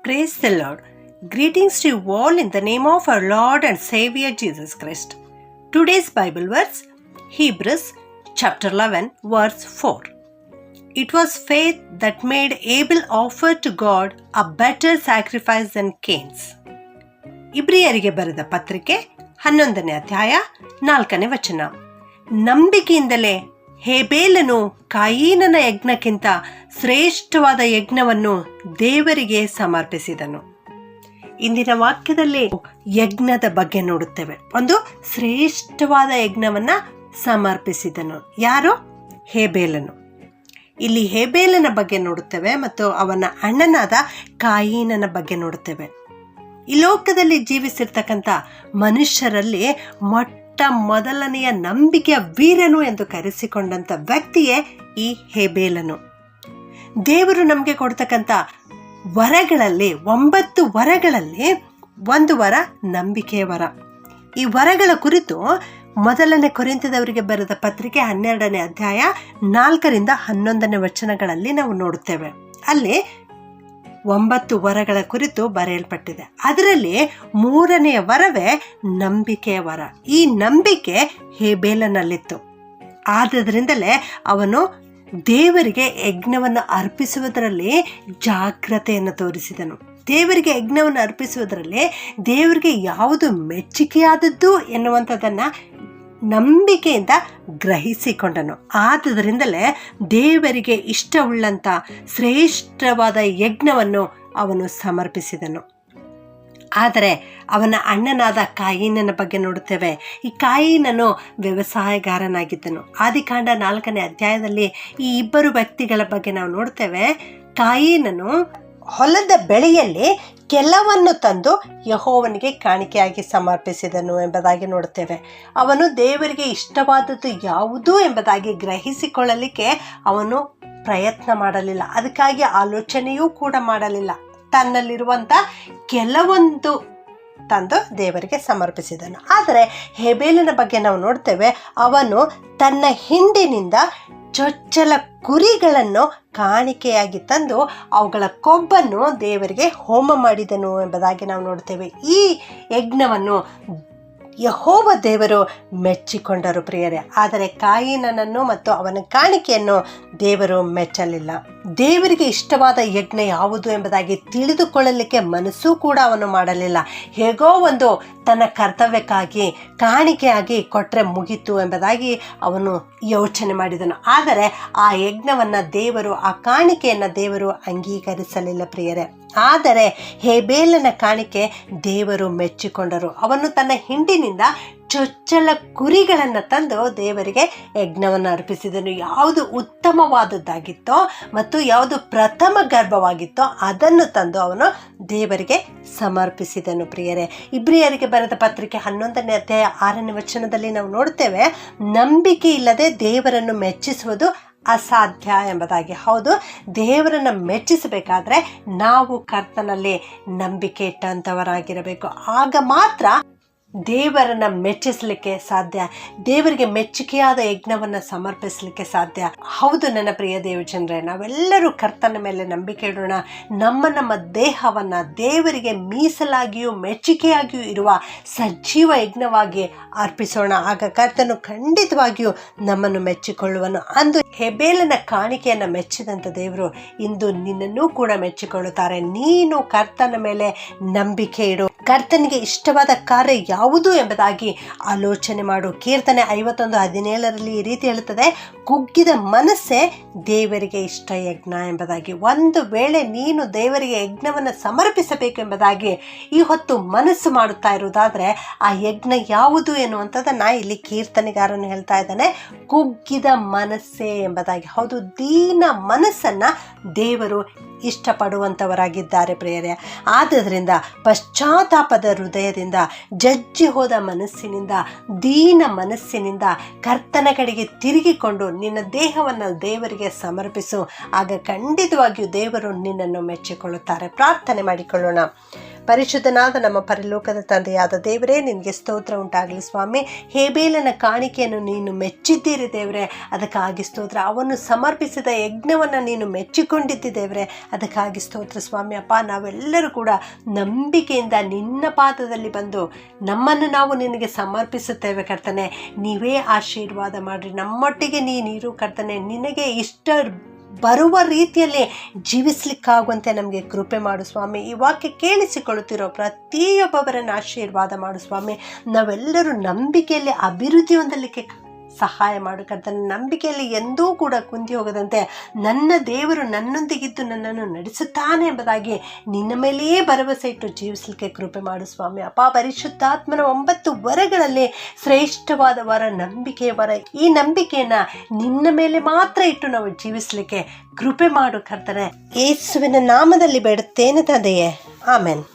Praise the Lord. Greetings to you all in the name of our Lord and Savior Jesus Christ. Today's Bible verse, Hebrews chapter 11 verse 4. It was faith that made Abel offer to God a better sacrifice than Cain's. ಇಬ್ರಿಯರಿಗೆ ಬರೆದ ಪತ್ರಿಕೆ 11ನೇ ಅಧ್ಯಾಯ 4ನೇ ವಚನ. ನಂಬಿಕೆಯಿಂದಲೇ ಹೇಬೇಲನು ಕಾಯಿನನ ಯಜ್ಞಕ್ಕಿಂತ ಶ್ರೇಷ್ಠವಾದ ಯಜ್ಞವನ್ನು ದೇವರಿಗೆ ಸಮರ್ಪಿಸಿದನು. ಇಂದಿನ ವಾಕ್ಯದಲ್ಲಿ ಯಜ್ಞದ ಬಗ್ಗೆ ನೋಡುತ್ತೇವೆ. ಒಂದು ಶ್ರೇಷ್ಠವಾದ ಯಜ್ಞವನ್ನ ಸಮರ್ಪಿಸಿದನು. ಯಾರು? ಹೇಬೇಲನು. ಇಲ್ಲಿ ಹೇಬೇಲನ ಬಗ್ಗೆ ನೋಡುತ್ತೇವೆ ಮತ್ತು ಅವನ ಅಣ್ಣನಾದ ಕಾಯಿನನ ಬಗ್ಗೆ ನೋಡುತ್ತೇವೆ. ಈ ಲೋಕದಲ್ಲಿ ಜೀವಿಸಿರ್ತಕ್ಕಂಥ ಮನುಷ್ಯರಲ್ಲಿ ಮೊದಲನೆಯ ನಂಬಿಕೆಯ ವೀರನು ಎಂದು ಕರೆಸಿಕೊಂಡಂಥ ವ್ಯಕ್ತಿಯೇ ಈ ಹೇಬೇಲನು. ದೇವರು ನಮಗೆ ಕೊಡ್ತಕ್ಕಂಥ ವರಗಳಲ್ಲಿ 9 ವರಗಳಲ್ಲಿ ಒಂದು ವರ ನಂಬಿಕೆಯ ವರ. ಈ ವರಗಳ ಕುರಿತು 1 ಕೊರಿಂಥದವರಿಗೆ ಬರೆದ ಪತ್ರಿಕೆ 12ನೇ ಅಧ್ಯಾಯ 4ರಿಂದ 11ನೇ ವಚನಗಳಲ್ಲಿ ನಾವು ನೋಡುತ್ತೇವೆ. ಅಲ್ಲಿ 9 ವರಗಳ ಕುರಿತು ಬರೆಯಲ್ಪಟ್ಟಿದೆ. ಅದರಲ್ಲಿ 3ನೇ ವರವೇ ನಂಬಿಕೆಯ ವರ. ಈ ನಂಬಿಕೆ ಹೇಬೇಲನಲ್ಲಿತ್ತು. ಆದ್ದರಿಂದಲೇ ಅವನು ದೇವರಿಗೆ ಯಜ್ಞವನ್ನು ಅರ್ಪಿಸುವುದರಲ್ಲಿ ಜಾಗ್ರತೆಯನ್ನು ತೋರಿಸಿದನು. ದೇವರಿಗೆ ಯಜ್ಞವನ್ನು ಅರ್ಪಿಸುವುದರಲ್ಲಿ ದೇವರಿಗೆ ಯಾವುದು ಮೆಚ್ಚುಗೆಯಾದದ್ದು ಎನ್ನುವಂಥದ್ದನ್ನು ನಂಬಿಕೆಯಿಂದ ಗ್ರಹಿಸಿಕೊಂಡನು. ಆದ್ದರಿಂದಲೇ ದೇವರಿಗೆ ಇಷ್ಟವುಳ್ಳಂಥ ಶ್ರೇಷ್ಠವಾದ ಯಜ್ಞವನ್ನು ಅವನು ಸಮರ್ಪಿಸಿದನು. ಆದರೆ ಅವನ ಅಣ್ಣನಾದ ಕಾಯಿನನ ಬಗ್ಗೆ ನೋಡುತ್ತೇವೆ. ಈ ಕಾಯಿನನು ವ್ಯವಸಾಯಗಾರನಾಗಿದ್ದನು. ಆದಿಕಾಂಡ 4ನೇ ಅಧ್ಯಾಯದಲ್ಲಿ ಈ ಇಬ್ಬರು ವ್ಯಕ್ತಿಗಳ ಬಗ್ಗೆ ನಾವು ನೋಡ್ತೇವೆ. ಕಾಯಿನನು ಹೊಲದ ಬೆಳೆಯಲ್ಲಿ ಕೆಲವನ್ನು ತಂದು ಯೆಹೋವನಿಗೆ ಕಾಣಿಕೆಯಾಗಿ ಸಮರ್ಪಿಸಿದನು ಎಂಬುದಾಗಿ ನೋಡುತ್ತೇವೆ. ಅವನು ದೇವರಿಗೆ ಇಷ್ಟವಾದದ್ದು ಯಾವುದು ಎಂಬುದಾಗಿ ಗ್ರಹಿಸಿಕೊಳ್ಳಲಿಕ್ಕೆ ಅವನು ಪ್ರಯತ್ನ ಮಾಡಲಿಲ್ಲ. ಅದಕ್ಕಾಗಿ ಆಲೋಚನೆಯೂ ಕೂಡ ಮಾಡಲಿಲ್ಲ. ತನ್ನಲ್ಲಿರುವಂಥ ಕೆಲವೊಂದು ತಂದು ದೇವರಿಗೆ ಸಮರ್ಪಿಸಿದನು. ಆದರೆ ಹೇಬೇಲನ ಬಗ್ಗೆ ನಾವು ನೋಡ್ತೇವೆ. ಅವನು ತನ್ನ ಹಿಂಡಿನಿಂದ ಚೊಚ್ಚಲ ಕುರಿಗಳನ್ನು ಕಾಣಿಕೆಯಾಗಿ ತಂದು ಅವುಗಳ ಕೊಬ್ಬನ್ನು ದೇವರಿಗೆ ಹೋಮ ಮಾಡಿದನು ಎಂಬುದಾಗಿ ನಾವು ನೋಡ್ತೇವೆ. ಈ ಯಜ್ಞವನ್ನು ಯೆಹೋವ ದೇವರು ಮೆಚ್ಚಿಕೊಂಡರು ಪ್ರಿಯರೇ. ಆದರೆ ಕಾಯಿನನನ್ನು ಮತ್ತು ಅವನ ಕಾಣಿಕೆಯನ್ನು ದೇವರು ಮೆಚ್ಚಲಿಲ್ಲ. ದೇವರಿಗೆ ಇಷ್ಟವಾದ ಯಜ್ಞ ಯಾವುದು ಎಂಬುದಾಗಿ ತಿಳಿದುಕೊಳ್ಳಲಿಕ್ಕೆ ಮನಸ್ಸು ಕೂಡ ಅವನು ಮಾಡಲಿಲ್ಲ. ಹೇಗೋ ಒಂದು ತನ್ನ ಕರ್ತವ್ಯಕ್ಕಾಗಿ ಕಾಣಿಕೆಯಾಗಿ ಕೊಟ್ಟರೆ ಮುಗಿತು ಎಂಬುದಾಗಿ ಅವನು ಯೋಚನೆ ಮಾಡಿದನು. ಆದರೆ ಆ ಯಜ್ಞವನ್ನು ದೇವರು, ಆ ಕಾಣಿಕೆಯನ್ನು ದೇವರು ಅಂಗೀಕರಿಸಲಿಲ್ಲ ಪ್ರಿಯರೇ. ಆದರೆ ಹೇಬೇಲನ ಕಾಣಿಕೆ ದೇವರು ಮೆಚ್ಚಿಕೊಂಡರು. ಅವನು ತನ್ನ ಹಿಂಡಿನಿಂದ ಚೊಚ್ಚಲ ಕುರಿಗಳನ್ನು ತಂದು ದೇವರಿಗೆ ಯಜ್ಞವನ್ನು ಅರ್ಪಿಸಿದನು. ಯಾವುದು ಉತ್ತಮವಾದದ್ದಾಗಿತ್ತೋ ಮತ್ತು ಯಾವುದು ಪ್ರಥಮ ಗರ್ಭವಾಗಿತ್ತೋ ಅದನ್ನು ತಂದು ಅವನು ದೇವರಿಗೆ ಸಮರ್ಪಿಸಿದನು ಪ್ರಿಯರೇ. ಇಬ್ರಿಯರಿಗೆ ಬರೆದ ಪತ್ರಿಕೆ 11ನೇ ಅಧ್ಯಾಯ 6ನೇ ವಚನದಲ್ಲಿ ನಾವು ನೋಡ್ತೇವೆ, ನಂಬಿಕೆ ಇಲ್ಲದೆ ದೇವರನ್ನು ಮೆಚ್ಚಿಸುವುದು ಅಸಾಧ್ಯ ಎಂಬುದಾಗಿ. ಹೌದು, ದೇವರನ್ನು ಮೆಚ್ಚಿಸಬೇಕಾದ್ರೆ ನಾವು ಕರ್ತನಲ್ಲಿ ನಂಬಿಕೆ ಇಟ್ಟಂಥವರಾಗಿರಬೇಕು. ಆಗ ಮಾತ್ರ ದೇವರನ್ನು ಮೆಚ್ಚಿಸಲಿಕ್ಕೆ ಸಾಧ್ಯ, ದೇವರಿಗೆ ಮೆಚ್ಚುಗೆಯಾದ ಯಜ್ಞವನ್ನು ಸಮರ್ಪಿಸಲಿಕ್ಕೆ ಸಾಧ್ಯ. ಹೌದು ನನ್ನ ಪ್ರಿಯ ದೇವಜನರೇ, ನಾವೆಲ್ಲರೂ ಕರ್ತನ ಮೇಲೆ ನಂಬಿಕೆ ಇಡೋಣ. ನಮ್ಮ ದೇಹವನ್ನು ದೇವರಿಗೆ ಮೀಸಲಾಗಿಯೂ ಮೆಚ್ಚುಗೆಯಾಗಿಯೂ ಇರುವ ಸಜೀವ ಯಜ್ಞವಾಗಿ ಅರ್ಪಿಸೋಣ. ಆಗ ಕರ್ತನು ಖಂಡಿತವಾಗಿಯೂ ನಮ್ಮನ್ನು ಮೆಚ್ಚಿಕೊಳ್ಳುವನು. ಅಂದು ಹೇಬೇಲನ ಕಾಣಿಕೆಯನ್ನು ಮೆಚ್ಚಿದಂಥ ದೇವರು ಇಂದು ನಿನ್ನನ್ನೂ ಕೂಡ ಮೆಚ್ಚಿಕೊಳ್ಳುತ್ತಾರೆ. ನೀನು ಕರ್ತನ ಮೇಲೆ ನಂಬಿಕೆ ಇಡು. ಕರ್ತನಿಗೆ ಇಷ್ಟವಾದ ಕಾರ್ಯ ಯಾವುದು ಎಂಬುದಾಗಿ ಆಲೋಚನೆ ಮಾಡು. ಕೀರ್ತನೆ 51:17 ಈ ರೀತಿ ಹೇಳುತ್ತದೆ, ಕುಗ್ಗಿದ ಮನಸ್ಸೇ ದೇವರಿಗೆ ಇಷ್ಟ ಯಜ್ಞ ಎಂಬುದಾಗಿ. ಒಂದು ವೇಳೆ ನೀನು ದೇವರಿಗೆ ಯಜ್ಞವನ್ನು ಸಮರ್ಪಿಸಬೇಕು ಎಂಬುದಾಗಿ ಈ ಹೊತ್ತು ಮನಸ್ಸು ಮಾಡುತ್ತಾ ಇರುವುದಾದರೆ ಆ ಯಜ್ಞ ಯಾವುದು ಎನ್ನುವಂಥದ್ದನ್ನು ಇಲ್ಲಿ ಕೀರ್ತನೆಗಾರನು ಹೇಳ್ತಾ ಇದ್ದಾನೆ, ಕುಗ್ಗಿದ ಮನಸ್ಸೇ ಎಂಬುದಾಗಿ. ಹೌದು, ದೀನ ಮನಸ್ಸನ್ನು ದೇವರು ಇಷ್ಟಪಡುವಂಥವರಾಗಿದ್ದಾರೆ ಪ್ರಿಯರೇ. ಆದ್ದರಿಂದ ಪಶ್ಚಾತ್ತಾಪದ ಹೃದಯದಿಂದ, ಜಜ್ಜಿ ಹೋದ ಮನಸ್ಸಿನಿಂದ, ದೀನ ಮನಸ್ಸಿನಿಂದ ಕರ್ತನ ಕಡೆಗೆ ತಿರುಗಿಕೊಂಡು ನಿನ್ನ ದೇಹವನ್ನು ದೇವರಿಗೆ ಸಮರ್ಪಿಸು. ಆಗ ಖಂಡಿತವಾಗಿಯೂ ದೇವರು ನಿನ್ನನ್ನು ಮೆಚ್ಚಿಕೊಳ್ಳುತ್ತಾರೆ. ಪ್ರಾರ್ಥನೆ ಮಾಡಿಕೊಳ್ಳೋಣ. ಪರಿಶುದ್ಧನಾದ ನಮ್ಮ ಪರಲೋಕದ ತಂದೆಯಾದ ದೇವರೇ, ನಿನಗೆ ಸ್ತೋತ್ರ ಉಂಟಾಗಲಿ ಸ್ವಾಮಿ. ಹೇಬೇಲನ ಕಾಣಿಕೆಯನ್ನು ನೀನು ಮೆಚ್ಚಿದ್ದೀರಿ ದೇವರೇ, ಅದಕ್ಕಾಗಿ ಸ್ತೋತ್ರ. ಅವನು ಸಮರ್ಪಿಸಿದ ಯಜ್ಞವನ್ನು ನೀನು ಮೆಚ್ಚಿಕೊಂಡಿದ್ದಿ ದೇವರೇ, ಅದಕ್ಕಾಗಿ ಸ್ತೋತ್ರ ಸ್ವಾಮಿ. ಅಪ್ಪ, ನಾವೆಲ್ಲರೂ ಕೂಡ ನಂಬಿಕೆಯಿಂದ ನಿನ್ನ ಪಾದದಲ್ಲಿ ಬಂದು ನಮ್ಮನ್ನು ನಾವು ನಿನಗೆ ಸಮರ್ಪಿಸುತ್ತೇವೆ ಕರ್ತನೆ. ನೀವೇ ಆಶೀರ್ವಾದ ಮಾಡಿರಿ, ನಮ್ಮೊಟ್ಟಿಗೆ ನೀನಿರು ಕರ್ತನೆ. ನಿನಗೆ ಇಷ್ಟ ಬರುವ ರೀತಿಯಲ್ಲಿ ಜೀವಿಸ್ಲಿಕ್ಕಾಗುವಂತೆ ನಮಗೆ ಕೃಪೆ ಮಾಡು ಸ್ವಾಮಿ. ಈ ವಾಕ್ಯ ಕೇಳಿಸಿಕೊಳ್ಳುತ್ತಿರೋ ಪ್ರತಿಯೊಬ್ಬೊಬ್ಬರನ್ನು ಆಶೀರ್ವಾದ ಮಾಡು ಸ್ವಾಮಿ. ನಾವೆಲ್ಲರೂ ನಂಬಿಕೆಯಲ್ಲಿ ಅಭಿವೃದ್ಧಿ ಹೊಂದಲಿಕ್ಕೆ ಸಹಾಯ ಮಾಡು ಕರ್ತನೆ. ನಂಬಿಕೆಯಲ್ಲಿ ಎಂದೂ ಕೂಡ ಕುಂದಿ ಹೋಗದಂತೆ ನನ್ನ ದೇವರು ನನ್ನೊಂದಿಗಿದ್ದು ನನ್ನನ್ನು ನಡೆಸುತ್ತಾನೆ ಎಂಬುದಾಗಿ ನಿನ್ನ ಮೇಲೆಯೇ ಭರವಸೆ ಇಟ್ಟು ಜೀವಿಸಲಿಕ್ಕೆ ಕೃಪೆ ಮಾಡು ಸ್ವಾಮಿ. ಅಪ್ಪ, ಪರಿಶುದ್ಧಾತ್ಮನ 9 ವರಗಳಲ್ಲಿ ಶ್ರೇಷ್ಠವಾದ ವರ ನಂಬಿಕೆಯ ವರ. ಈ ನಂಬಿಕೆಯನ್ನು ನಿನ್ನ ಮೇಲೆ ಮಾತ್ರ ಇಟ್ಟು ನಾವು ಜೀವಿಸಲಿಕ್ಕೆ ಕೃಪೆ ಮಾಡು ಕರ್ತನೆ. ಯೇಸುವಿನ ನಾಮದಲ್ಲಿ ಬೇಡುತ್ತೇನೆ ತಂದೆಯೇ, ಆಮೆನ್.